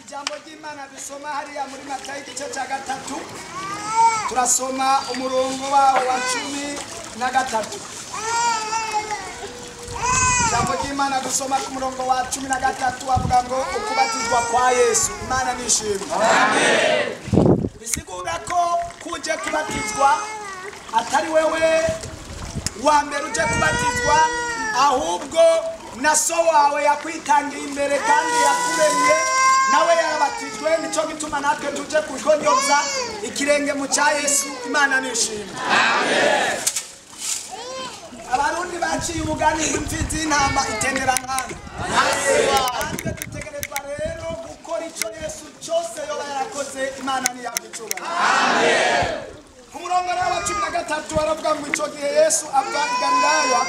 ijambo ry'Imana dusoma hariya muri Matayo igice cya 3 turasoma umurongo wawo wa 13. Ijambo ry'Imana dusoma ku murongo wa 13 avuga ngo ukubatizwa kwa Yesu. Imana nishimwe. Amen. Bisigura ko kuje kubatizwa atari wewe wa mbere uje kubatizwa, ahubwo na so wawe yakwitangiye imbere kandi yakuremye nawe yarabatijwe. Nico gituma natwe tuje kugonyoza ikirenge mu cya Yesu. Imana nishimwe. Amen. Abarundi baciye ubugani bw'imfizi y'intama itendera nkana. Natwe dutegerezwa rero gukora ico Yesu cyose yoba yarakoze. Imana niyabicura. Amen. Umurongo wa 13 baravuga ngo ico gihe Yesu ava i Galilaya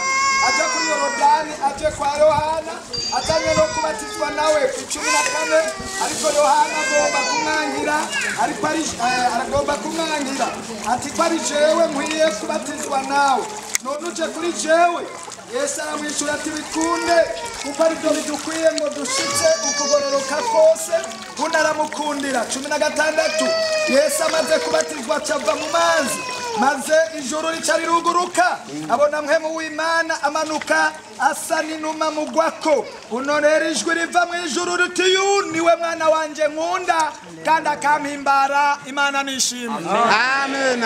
aje kuri Yorodani aje kwa Yohana atanye no kubatizwa nawe ku 14, ariko Yohana agomba kumwangira, ariko aragomba kumwangira ati ko ari jewe nkwiye kubatizwa nawe, none uje kuri jewe? Yesu aramwishura ati bikunde, kuko ari byo bidukwiye ngo dushitse ukugororoka kose. Undi aramukundira. 16 Yesu amaze kubatizwa acava mu mazi, maze ijuru rica riruguruka, abona mpwemu w'Imana amanuka asa n'inuma mugwako. Uno rero ijwi riva mu ijuru riti uyu niwe mwana wanje nkunda kandi akampimbara. Imana nishimwe. Amen.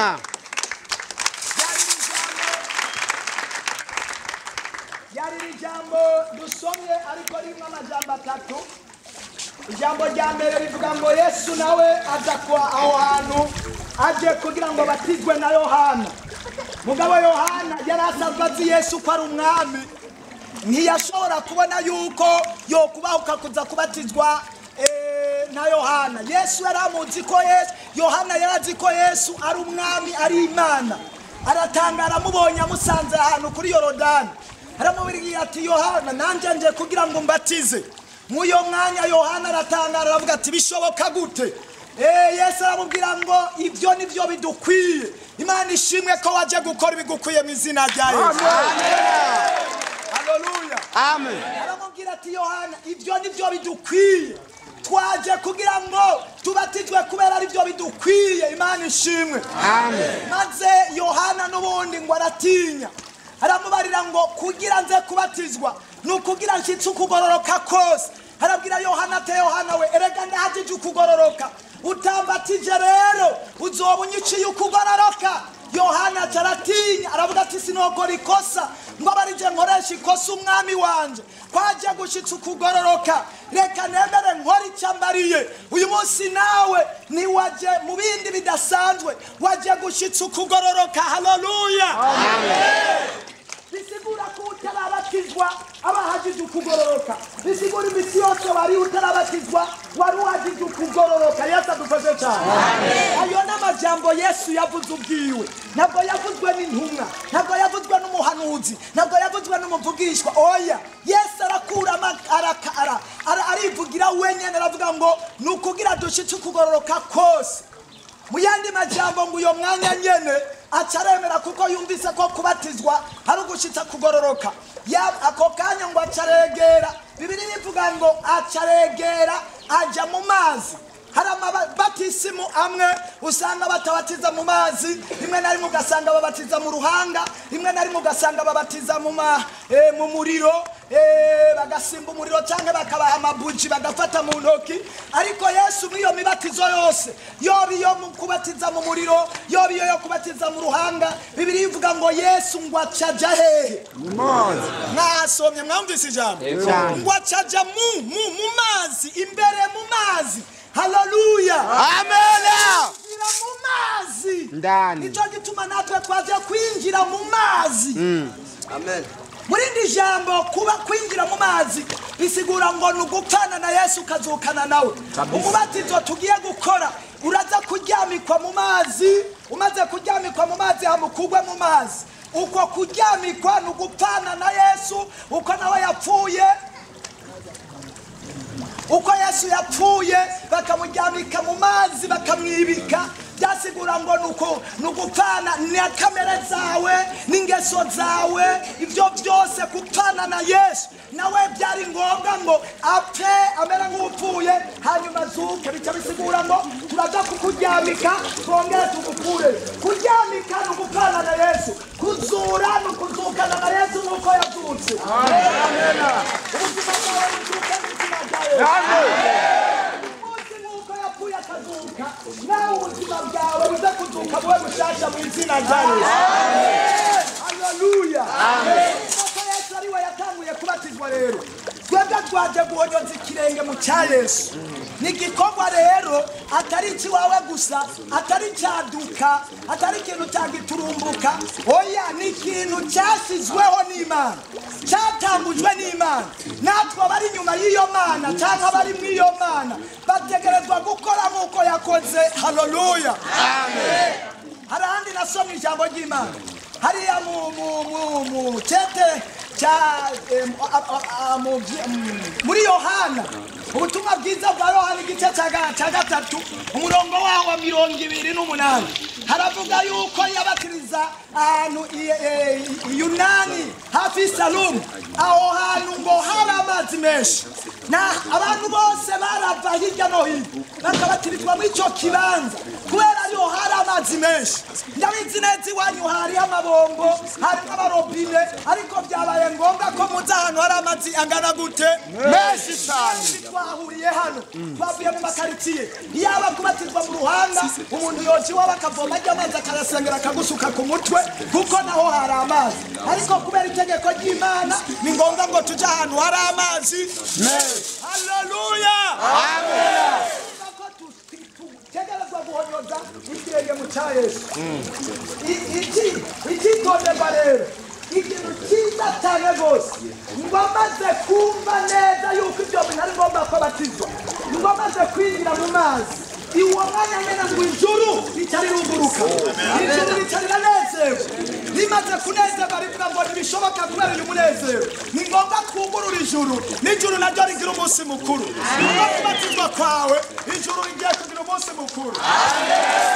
Yari ijambo dusomye ariko rimwe amajambo 3. Ijambo rya mbere rivuga ngo Yesu nawe aza kwa aho hantu aje kugira ngo batizwe na Yohana. Mugabo Yohana yari asanzwe azi Yesu ko ari umwami, ntiyashobora kubona yuko yokubahuka kuza kubatizwa na Yohana. Yesu yari amuzi ko Yohana yari azi ko Yesu ari umwami, ari Imana. Aratangara amubonye amusanze ahantu kuri Yorodani, aramubwira ati Yohana nanje nje kugira ngo mbatize. Muyo mwanya Yohana aratangara aravuga ati bishoboka gute? Yesu aramubwira ngo ibyo nivyo bidukwiye. Imana ishimwe ko waje gukora ibigukwiye mu izina rya Yesu. Amen. Haleluya. Amen. Aramubwira ati Yohana ibyo nivyo bidukwiye, twaje kugira ngo tubatizwe kubera ari byo bidukwiye. Imana ishimwe. Amen. Maze Yohana n'ubundi ngo aratinya, aramubarira ngo kugira nze kubatizwa nukugira nshitse ukugororoka kose. Arabwira Yohana ate Yohana we erega ndahajije ukugororoka, utambatije rero uzoba unyiciye ukugororoka. Yohana caratinya aravuga ati sinokora ikosa ngo abarije nkoresha ikosa umwami wanje kwaje gushitsa ukugororoka, reka nemere nkora icyambariye. Uyu munsi nawe ni waje mu bindi bidasanzwe, waje gushitsa ukugororoka. Haleluya. Amen. Bisigura ko utarabatizwa abahajije ukugororoka, bisigura imisi yose wari utarabatizwa wari wajije ukugororoka. Yesu adufashe cyane. Ayo n'amajambo Yesu yavuze ubwiwe, ntabwo yavuzwe n'intumwa, ntabwo yavuzwe n'umuhanuzi, ntabwo yavuzwe n'umuvugishwa. Oya, Yesu arakurama arivugira wenyene, aravuga ngo nukugira dushitse ukugororoka kose. Mu yandi majambo ngo uyo mwanya nyene acaremera kuko yumvise ko kubatizwa hari ugushitsa kugororoka. Ako kanya ngo acaregera, Bibiliya ivuga ngo acaregera aja mu mazi. Hari amabatisimu amwe usanga batabatiza mu mazi, rimwe na rimwe ugasanga babatiza mu ruhanga, rimwe na rimwe ugasanga babatiza mu muriro, bagasimba umuriro cyangwa bakabaha amabuji bagafata mu ntoki. Ariko Yesu mwiyo mibatizo yose, yoba iyo kubatiza mu muriro, yoba iyo yo kubatiza mu ruhanga, Bibiliya ivuga ngo Yesu ngo acaja hehe? Mu mazi. Mwasomye mwumvise ijambo ngo acaja mu mazi, imbere mu mazi. Haleluya. Amen. Kwinjira mu mazi ndani, nico gituma natwe twaje kwinjira mu mazi. Amen. Murindi jambo kuba kwinjira mu mazi bisigura ngo nugupfana na Yesu kazukana nawe. Umubatizo tugiye gukora uraza kuryamikwa mu mazi, umaze kuryamikwa mu mazi hamukugwe mu mazi. Uko kuryamikwa nugupfana na Yesu, uko nawe yapfuye, uko Yesu yapfuye bakamuryamika mu mazi bakamwibika. Byasigura ngo nugupfana na kamere zawe n'ingeso zawe, ibyo byose kupfana na Yesu nawe byari ngombwa ngo apfe amera nk'upfuye hanyuma azuke. Bica bisigura ngo turaza kukuryamika twongere tugukure. Kuryamika ni ugupfana na Yesu, kuzura ni ukuzukana na Yesu nk'uko yazutse. Ubuzima bwawe buzuke n'ubuzima bwawe. Umunsi nk'uko yapfuye akazuka, nawe ubuzima bwawe buze kuzuka bube bushasha mu izina rya Yesu. Haleluya. Kuko Yesu ari we yatanguye kubatizwa rero. Twebwe twaje guhonyoza ikirenge mu cya Yesu. Ni igikorwa rero atari ikiwawe gusa, atari icyaduka, atari ikintu cyagiturumbuka. Oya, ni ikintu cyashyizweho n'Imana, cyatangujwe n'Imana. Natwe abari inyuma y'iyo Mana cyangwa abari mu iyo Mana bategerezwa gukora nk'uko yakoze. Haleluya. Amen. Hari ahandi nasomye ijambo ry'Imana hariya mu cyete muri Yohana, ubutumwa bwiza bwa Yohana igice cya gatatu umurongo waho wa 28 haravuga yuko yabatiriza ahantu Yunani hafi Salumu. Aho hantu ngo hari amazi menshi, na abantu bose barava hirya no hino bakabatirizwa muri icyo kibanza kubera ariho hari amazi menshi. Ndabizi neza iwanyu hari amabombo, hari n'amarobine, ariko byabaye ngombwa ko muza ahantu hari amazi angana gute menshi cyane. Twahuriye hano twavuye mu makaritsiye, yaba kubatizwa mu Ruhanga umuntu yoje iwabo akavoma amazi akarasengera akagusuka ku mutwe kuko naho hari amazi, ariko kubera itegeko ry'Imana ni ngombwa ngo tujye ahantu hari amazi menshi. Haleluya. Amen. Tegerezwa guhonyoza ikirenge mu cya Yesu. Ikitonderwa rero ikintu cyiza cyane rwose, ngo amaze kumva neza yuko ibyo bintu ari ngombwa ko abatizwa, ngo amaze kwinjira mu mazi, iwo mwanya nyine ngo ijuru ricari ruguruka, ijuru ricari ranezewe. Rimaze kunezerwa rivuga ngo ntibishoboka kubera uyu munezero, ni ngombwa twugurura ijuru, n'ijuru naryo rigira umunsi mukuru. Kubatizwa kwawe ijuru rigiye kugira umunsi mukuru. Amen.